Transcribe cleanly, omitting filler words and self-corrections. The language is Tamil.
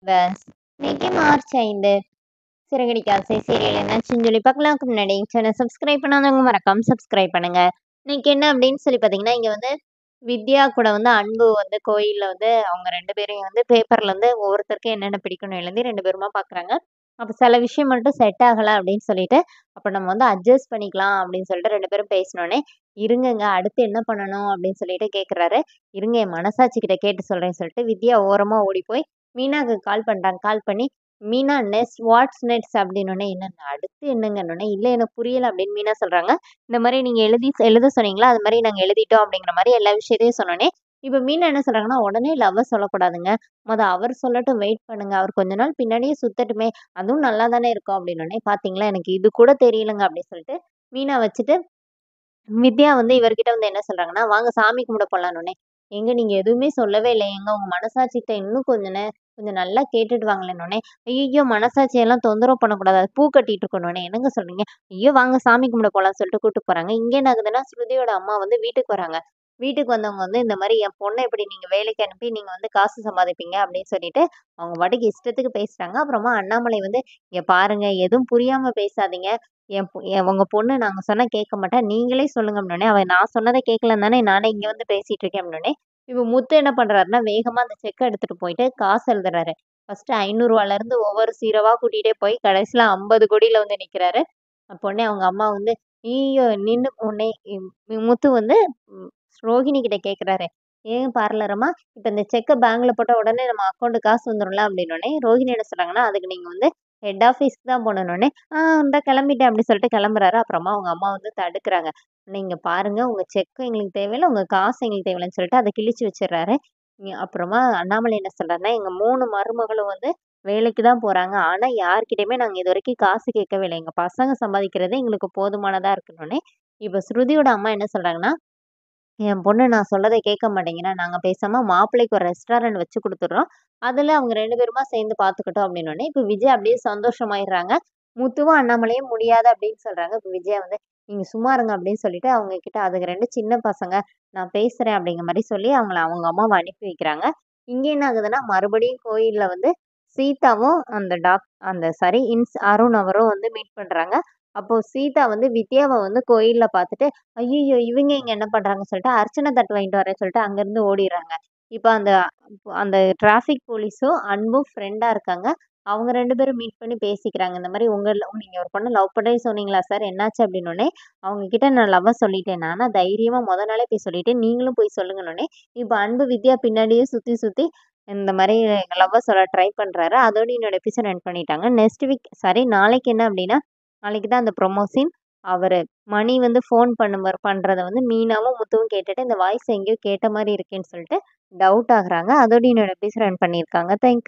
பஸ். இன்னைக்கு மார்ச் 5 சிறகடிக்க ஆசை சீரியல் என்னாச்சுன்னு சொல்லி பார்க்கலாம்க்கு முன்னாடி சேனல் சப்ஸ்கிரைப் பண்ணாதவங்க மறக்காம சப்ஸ்கிரைப் பண்ணுங்க. இன்னைக்கு என்ன அப்படின்னு சொல்லி பார்த்தீங்கன்னா, இங்க வந்து வித்யா கூட வந்து அன்பு வந்து கோயில்ல வந்து அவங்க 2 பேரையும் வந்து பேப்பர்ல வந்து ஒவ்வொருத்தருக்கும் என்னென்ன பிடிக்கும்னு எழுதி 2 பேருமா பார்க்குறாங்க. அப்ப சில விஷயம் மட்டும் செட் ஆகல அப்படின்னு சொல்லிட்டு, அப்ப நம்ம வந்து அட்ஜஸ்ட் பண்ணிக்கலாம் அப்படின்னு சொல்லிட்டு 2 பேரும் பேசினோனே, இருங்கங்க அடுத்து என்ன பண்ணணும் அப்படின்னு சொல்லிட்டு கேட்குறாரு. இருங்க என் மனசாட்சி கிட்ட கேட்டு சொல்றேன்னு சொல்லிட்டு வித்யா ஓரமா ஓடி போய் மீனாக்கு கால் பண்றாங்க. கால் பண்ணி, "மீனா நெக்ஸ்ட் வாட்ஸ் நெக்ஸ்ட்?" அப்படின்னோனே, "என்னங்க அடுத்து என்னங்கன்னோனே," "இல்ல எனக்கு புரியல" அப்படின்னு மீனா சொல்றாங்க. இந்த மாரி நீங்க எழுத சொன்னீங்களா, அது மாரி நாங்க எழுதிட்டோம் அப்படிங்கிற மாரி எல்லா விஷயத்தையும் சொன்னோனே, இப்ப மீனா என்ன சொல்றாங்கன்னா, "உடனே லவ்வ சொல்லக்கூடாதுங்க. அவர் சொல்லட்டும் வெயிட் பண்ணுங்க. அவர் கொஞ்ச நாள் பின்னாடியே சுத்தட்டுமே. அதுவும் நல்லா தானே இருக்கும்." அப்படின்னோனே, "பாத்தீங்களா எனக்கு இது கூட தெரியலங்க" அப்படின்னு சொல்லிட்டு மீனா வச்சுட்டு வித்யா வந்து இவர்கிட்ட வந்து என்ன சொல்றாங்கன்னா, "வாங்க சாமி கும்பிட போலான்னோனே." "ஏங்க நீங்க எதுவுமே சொல்லவே இல்லையேங்க. உங்க மனசாட்சிட்ட இன்னும் கொஞ்சம் நல்லா கேட்டுட்டு வாங்களேன்னோனே." "ஐய்யய்யோ! மனசாட்சியெல்லாம் தொந்தரவு பண்ணக்கூடாது. அது பூ கட்டிட்டு இருக்கணும்னே." "என்னங்க சொல்றீங்க?" "ஐயோ! வாங்க சாமி கும்பிட போலான்னு" சொல்லிட்டு கூட்டு போறாங்க. இங்க என்ன ஆகுதுன்னா, ஸ்ருதியோட அம்மா வந்து வீட்டுக்கு வராங்க. வீட்டுக்கு வந்தவங்க வந்து இந்த மாரி, "என் பொண்ண இப்படி நீங்க வேலைக்கு அனுப்பி நீங்க வந்து காசு சம்பாதிப்பீங்க." அப்படின்னு சொல்லிட்டு அவங்க பாட்டுக்கு இஷ்டத்துக்கு பேசுறாங்க. அப்புறமா அண்ணாமலை வந்து, "இங்க பாருங்க எதுவும் புரியாம பேசாதீங்க. உங்க பொண்ணு நாங்க சொன்னா கேட்க மாட்டா. நீங்களே சொல்லுங்க" அப்படின்னோனே, அவ நான் சொன்னத கேட்கலன்னு தானே நானே இங்க வந்து பேசிட்டு இருக்கேன் அப்படின்னோனே, இப்ப முத்து என்ன பண்றாருன்னா, வேகமா அந்த செக்க எடுத்துட்டு போயிட்டு காசு எழுதுறாரு. ஃபர்ஸ்ட்டு ரூ. 500லேருந்து ஒவ்வொரு ஜீரோவா கூட்டிட்டே போய் கடைசியில 50 கோடியில வந்து நிக்கிறாரு. அப்போனே அவங்க அம்மா வந்து, "ஐய்யய்யோ! நின்னு உடனே முத்து வந்து ம் ரோஹிணி கிட்ட கேட்குறாரு. "ஏன் பார்லரம்மா, இப்ப இந்த செக்க பேங்க்ல போட்டா உடனே நம்ம அக்கவுண்ட்க்கு காசு வந்துரும்ல?" அப்படின்னோனே, ரோஹிணி என்ன சொல்றாங்கன்னா, "அதுக்கு நீங்க வந்து ஹெட் ஆஃபீஸ்க்கு தான் போணும்னோனே." இந்தா கிளம்பிட்டேன்" அப்படி சொல்லிட்டு கிளம்புறாரு. அப்புறமா அவங்க அம்மா வந்து தடுக்குறாங்க. "நீங்க பாருங்க, உங்க செக்கும் எங்களுக்கு தேவையில்ல, உங்க காசும் எங்களுக்கு தேவையில்லன்னு" சொல்லிட்டு அத கிழிச்சு வச்சுர்றாரு. அப்புறமா அண்ணாமலை என்ன சொல்றாருன்னா, "எங்க 3 மருமகளும் வந்து வேலைக்கு தான் போறாங்க. ஆனா யார்கிட்டயுமே நாங்க இதுவரைக்கும் காசு கேட்கவே இல்ல. எங்க பசங்க சம்பாதிக்கிறதே எங்களுக்கு போதுமானதா இருக்குன்னோனே." இப்ப ஸ்ருதியோட அம்மா என்ன சொல்றாங்கன்னா, "என் பொண்ணு நான் சொல்றத கேட்க மாட்டேங்கிறா. நாங்க பேசாம மாப்பிள்ளைக்கு ஒரு ரெஸ்டாரண்ட் வச்சு குடுத்துடுறோம். அதுல அவங்க 2 பேருமா சேர்ந்து பார்த்துக்கட்டும்" அப்படின்னோனே, இப்ப விஜய் அப்படியே சந்தோஷமாயிடுறாங்க. முத்துவும் அண்ணாமலையும் முடியாது அப்படின்னு சொல்றாங்க. இப்ப விஜயா வந்து, "நீங்க சும்மா இருங்க" அப்படின்னு சொல்லிட்டு அவங்க கிட்ட, அதுங்க 2 சின்ன பசங்க, நான் பேசுறேன் அப்படிங்கிற மாரி சொல்லி அவங்க அம்மாவ அனுப்பி வைக்கிறாங்க. இங்க என்ன ஆகுதுன்னா, மறுபடியும் கோயில்ல வந்து சீதாவும் அந்த சாரி அருண் அவரும் வந்து மீட் பண்றாங்க. அப்போ சீதா வந்து வித்யாவ வந்து கோயில்ல பார்த்துட்டு, ஐய்யய்யோ! இவங்க இங்க என்ன பண்றாங்கன்னு சொல்லிட்டு, அர்ச்சனை தட்டு வாங்கிட்டு வரேன்னு சொல்லிட்டு அங்கருந்து ஓடிர்றாங்க. இப்ப அந்த அந்த டிராஃபிக் போலீஸும், அன்பும் ஃப்ரெண்டா இருக்காங்க. அவங்க 2 பேரும் மீட் பண்ணி பேசிக்கிறாங்க. இந்த மாரி நீங்க ஒரு பொண்ண லவ் பண்றேன்னு சொன்னீங்களா சார்? என்னாச்சு? அப்படின்னோனே, அவங்க கிட்ட நான் லவ்வ சொல்லிட்டேன். ஆனா தைரியமா மொத நாளே போய் சொல்லிட்டேன். நீங்களும் போய் சொல்லுங்கன்னோனே, இப்ப அன்பு வித்யா பின்னாடியே சுத்தி சுத்தி இந்த மாரி எங்க லவ்வ சொல்ல ட்ரை பண்றாரு. அதோட என்னோட எபிசோட் எண்ட் பண்ணிட்டாங்க. நெக்ஸ்ட் வீக் சாரி நாளைக்கு என்ன அப்படின்னா, நாளைக்கு தான் அந்த ப்ரொமோ சீன். அவரு மணி வந்து ஃபோன் பண்றத வந்து மீனாவும், முத்துவும் கேட்டுட்டு, இந்த வாய்ஸ் எங்கேயோ கேட்ட மாரி இருக்கேன்னு சொல்லிட்டு டவுட் ஆகுறாங்க. அதோட என்னோட எபிசோட் எண்ட் பண்ணியிருக்காங்க. தேங்க்